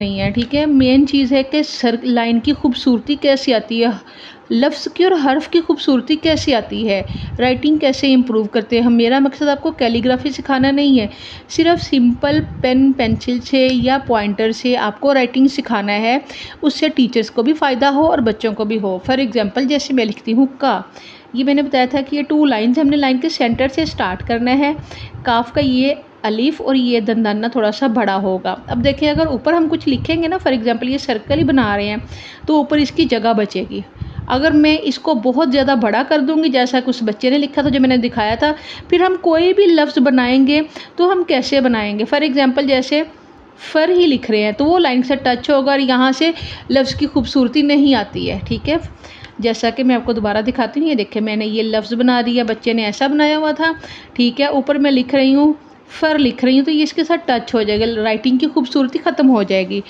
नहीं है, ठीक है। मेन चीज़ है कि सर लाइन की खूबसूरती कैसे आती है, लफ्ज़ की और हर्फ की खूबसूरती कैसे आती है, राइटिंग कैसे इम्प्रूव करते हैं हम। मेरा मकसद आपको कैलीग्राफी सिखाना नहीं है, सिर्फ सिंपल पेन पेंसिल से या पॉइंटर से आपको राइटिंग सिखाना है। उससे टीचर्स को भी फ़ायदा हो और बच्चों को भी हो। फॉर एग्जांपल जैसे मैं लिखती हूँ का, ये मैंने बताया था कि ये 2 लाइन्स हमने लाइन के सेंटर से स्टार्ट करना है। काफ का ये अलीफ और ये दंदाना थोड़ा सा बड़ा होगा। अब देखिए अगर ऊपर हम कुछ लिखेंगे ना, फॉर एग्जांपल ये सर्कल ही बना रहे हैं, तो ऊपर इसकी जगह बचेगी। अगर मैं इसको बहुत ज़्यादा बड़ा कर दूँगी, जैसा कुछ बच्चे ने लिखा था जो मैंने दिखाया था, फिर हम कोई भी लफ्ज़ बनाएंगे तो हम कैसे बनाएंगे। फॉर एग्जांपल जैसे फ़र ही लिख रहे हैं तो वो लाइन से टच होगा और यहाँ से लफ्ज़ की खूबसूरती नहीं आती है, ठीक है। जैसा कि मैं आपको दोबारा दिखाती हूँ, ये देखिए मैंने ये लफ्ज़ बना दिया, बच्चे ने ऐसा बनाया हुआ था, ठीक है। ऊपर मैं लिख रही हूँ, फ़र लिख रही हूँ, तो ये इसके साथ टच हो जाएगा, राइटिंग की खूबसूरती ख़त्म हो जाएगी।